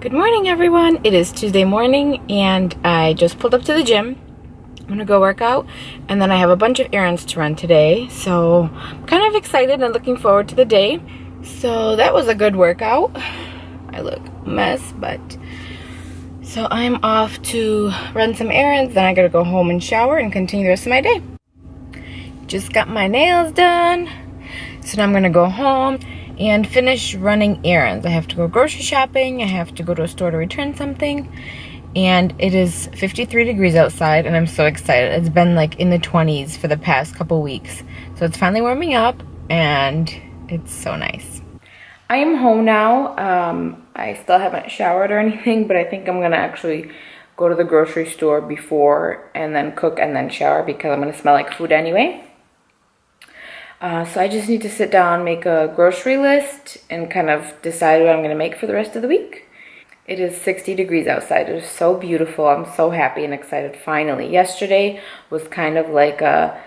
Good morning, everyone. It is Tuesday morning and I just pulled up to the gym. I'm gonna go work out and then I have a bunch of errands to run today. So I'm kind of excited and looking forward to the day. So that was a good workout. I look a mess, but so I'm off to run some errands. Then I gotta go home and shower and continue the rest of my day. Just got my nails done. So now I'm gonna go home and finish running errands. I have to go grocery shopping. I have to go to a store to return something. And it is 53 degrees outside and I'm so excited. It's been like in the 20s for the past couple weeks. So it's finally warming up and it's so nice. I am home now. I still haven't showered or anything, but I think I'm gonna actually go to the grocery store before and then cook and then shower because I'm gonna smell like food anyway. So I just need to sit down, make a grocery list, and kind of decide what I'm going to make for the rest of the week. It is 60 degrees outside. It is so beautiful. I'm so happy and excited finally. Yesterday was kind of like a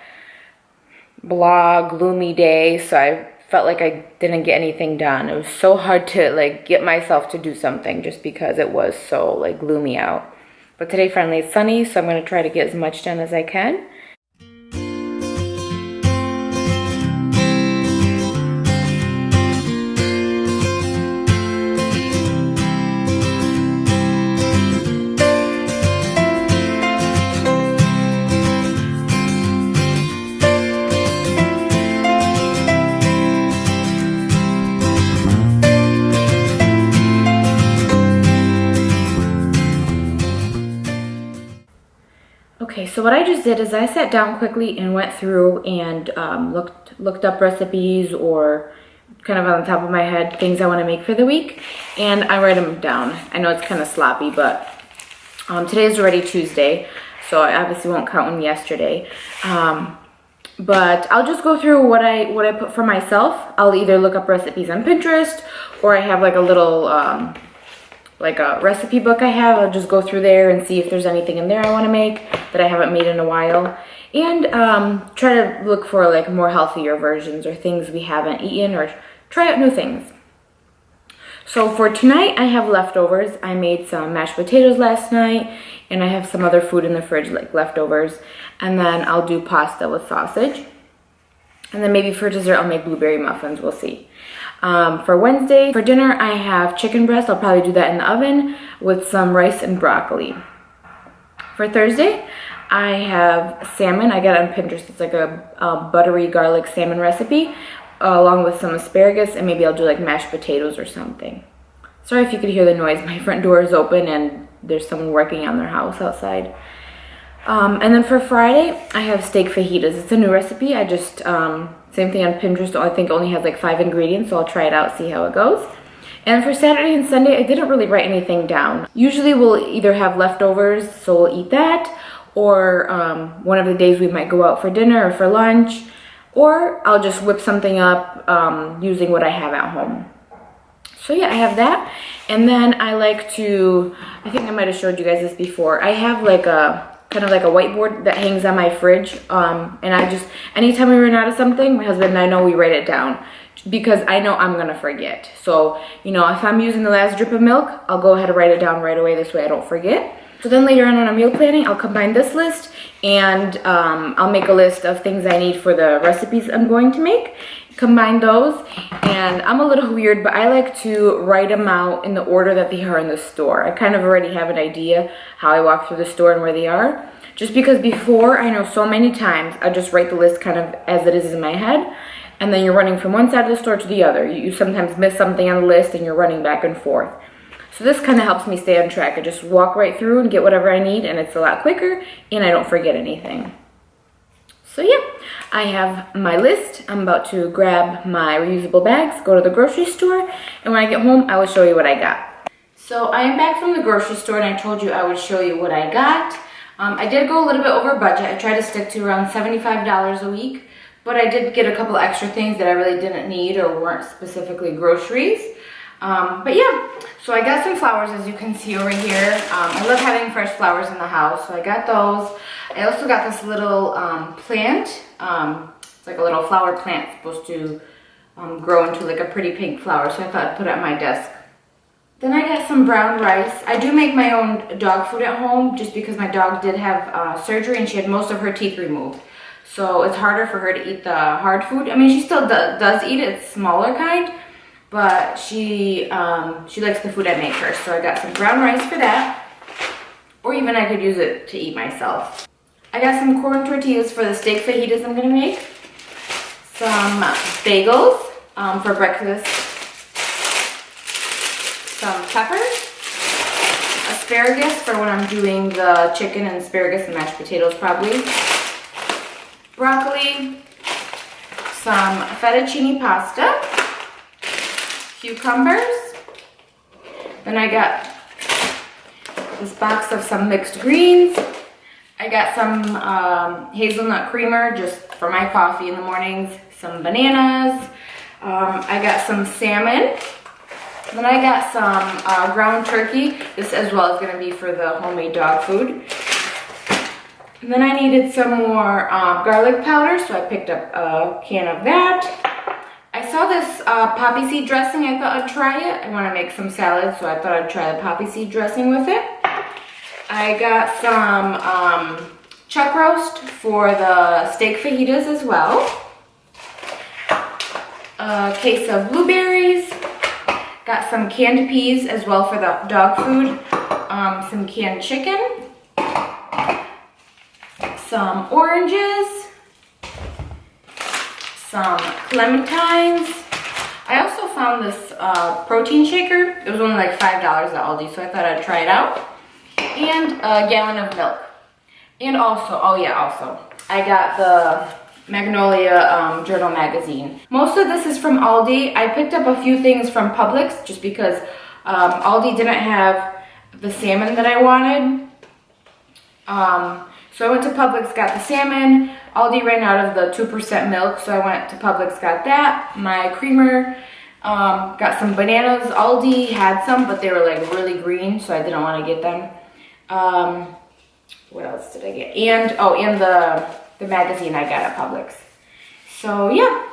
blah, gloomy day, so I felt like I didn't get anything done. It was so hard to like get myself to do something just because it was so like gloomy out. But today finally it's sunny, so I'm going to try to get as much done as I can. Okay, so what I just did is I sat down quickly and went through and looked up recipes or kind of on the top of my head things I want to make for the week, and I write them down. I know it's kind of sloppy, but today is already Tuesday, so I obviously won't count them yesterday. But I'll just go through what I put for myself. I'll either look up recipes on Pinterest or I have like a little like a recipe book I have. I'll just go through there and see if there's anything in there I want to make that I haven't made in a while, and try to look for like more healthier versions or things we haven't eaten, or try out new things. So for tonight I have leftovers. I made some mashed potatoes last night and I have some other food in the fridge like leftovers, and then I'll do pasta with sausage, and then maybe for dessert I'll make blueberry muffins. We'll see. For Wednesday, for dinner, I have chicken breast. I'll probably do that in the oven with some rice and broccoli. For Thursday, I have salmon. I got it on Pinterest. It's like a buttery garlic salmon recipe, along with some asparagus, and maybe I'll do like mashed potatoes or something. Sorry if you could hear the noise. My front door is open and there's someone working on their house outside. And then for Friday, I have steak fajitas. It's a new recipe. I just, same thing on Pinterest. I think it only has like 5 ingredients, so I'll try it out, see how it goes. And for Saturday and Sunday, I didn't really write anything down. Usually we'll either have leftovers, so we'll eat that, or one of the days we might go out for dinner or for lunch, or I'll just whip something up using what I have at home. So yeah, I have that. And then I like to, I think I might have showed you guys this before, I have like a kind of like a whiteboard that hangs on my fridge, and I just, anytime we run out of something, my husband and I know we write it down because I know I'm gonna forget. So, you know, if I'm using the last drip of milk, I'll go ahead and write it down right away, this way I don't forget. So then later on when I'm meal planning, I'll combine this list and I'll make a list of things I need for the recipes I'm going to make, combine those, and I'm a little weird, but I like to write them out in the order that they are in the store. I kind of already have an idea how I walk through the store and where they are, just because before, I know so many times I just write the list kind of as it is in my head, and then you're running from one side of the store to the other. You sometimes miss something on the list and you're running back and forth. So this kind of helps me stay on track. I just walk right through and get whatever I need, and it's a lot quicker and I don't forget anything. So yeah, I have my list. I'm about to grab my reusable bags, go to the grocery store, and when I get home, I will show you what I got. So I am back from the grocery store and I told you I would show you what I got. I did go a little bit over budget. I tried to stick to around $75 a week, but I did get a couple extra things that I really didn't need or weren't specifically groceries. But yeah, so I got some flowers, as you can see over here. I love having fresh flowers in the house, so I got those. I also got this little plant. It's like a little flower plant supposed to grow into like a pretty pink flower, so I thought I'd put it on my desk. Then I got some brown rice. I do make my own dog food at home just because my dog did have surgery and she had most of her teeth removed. So it's harder for her to eat the hard food. I mean, she still does eat it, it's smaller kind, but she likes the food I make her. So I got some brown rice for that, or even I could use it to eat myself. I got some corn tortillas for the steak fajitas I'm gonna make, some bagels for breakfast, some peppers, asparagus for when I'm doing the chicken and asparagus and mashed potatoes probably, broccoli, some fettuccine pasta, cucumbers. Then I got this box of some mixed greens. I got some hazelnut creamer just for my coffee in the mornings, some bananas. I got some salmon. Then I got some ground turkey. This as well is going to be for the homemade dog food. And then I needed some more garlic powder, so I picked up a can of that. I saw this poppy seed dressing. I thought I'd try it. I want to make some salad, so I thought I'd try the poppy seed dressing with it. I got some chuck roast for the steak fajitas as well. A case of blueberries. Got some canned peas as well for the dog food. Some canned chicken. Some oranges. Some clementines. I also found this protein shaker. It was only like $5 at Aldi, so I thought I'd try it out. And a gallon of milk. And also, oh yeah, also, I got the Magnolia Journal magazine. Most of this is from Aldi. I picked up a few things from Publix just because Aldi didn't have the salmon that I wanted. So I went to Publix, got the salmon. Aldi ran out of the 2% milk, so I went to Publix, got that. My creamer, got some bananas. Aldi had some, but they were like really green, so I didn't want to get them. What else did I get? And, oh, and the magazine I got at Publix. So yeah,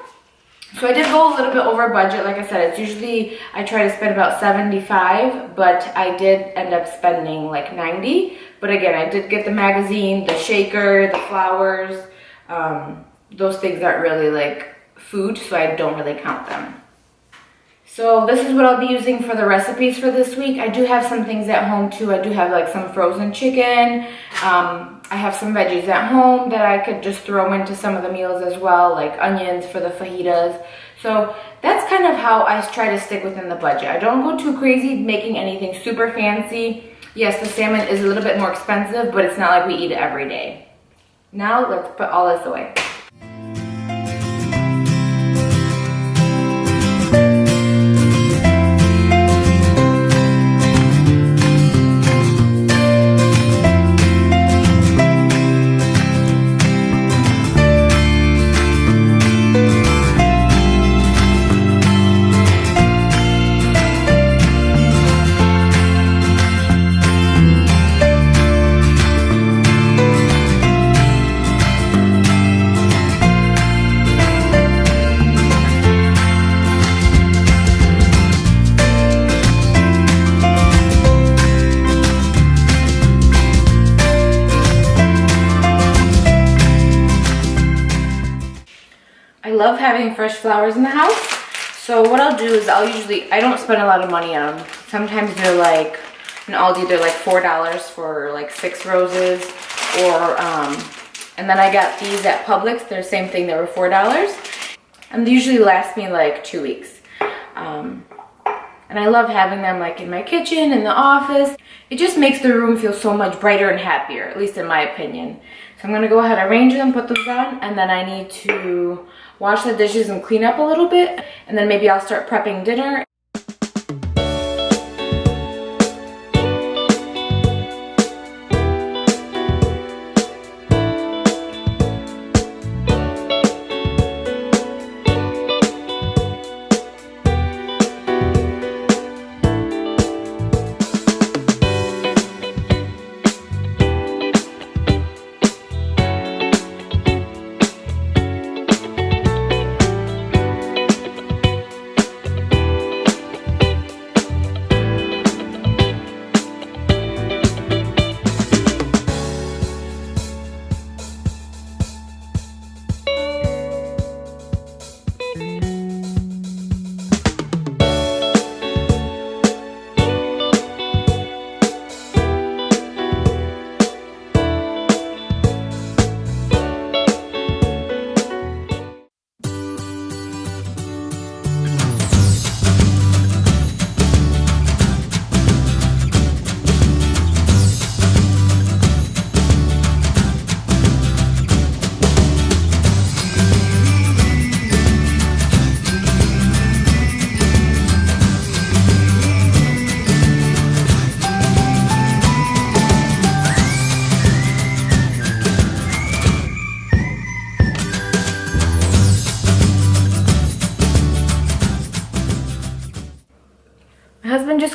so I did go a little bit over budget. Like I said, it's usually, I try to spend about 75, but I did end up spending like 90. But again, I did get the magazine, the shaker, the flowers. Those things aren't really like food, so I don't really count them. So this is what I'll be using for the recipes for this week. I do have some things at home too. I do have like some frozen chicken. I have some veggies at home that I could just throw into some of the meals as well, like onions for the fajitas. So that's kind of how I try to stick within the budget. I don't go too crazy making anything super fancy. Yes, the salmon is a little bit more expensive, but it's not like we eat it every day. Now let's put all this away. I love having fresh flowers in the house. So what I'll do is I don't spend a lot of money on them. Sometimes they're like, in Aldi they're like $4 for like 6 roses. Or, and then I got these at Publix. They're the same thing, they were $4. And they usually last me like 2 weeks. And I love having them like in my kitchen, in the office. It just makes the room feel so much brighter and happier, at least in my opinion. So I'm gonna go ahead and arrange them, put those on, and then I need to wash the dishes and clean up a little bit, and then maybe I'll start prepping dinner.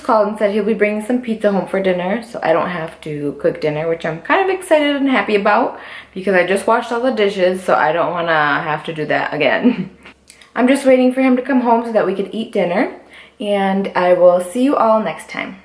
called and said he'll be bringing some pizza home for dinner, so I don't have to cook dinner, which I'm kind of excited and happy about because I just washed all the dishes, so I don't want to have to do that again. I'm just waiting for him to come home so that we could eat dinner, and I will see you all next time.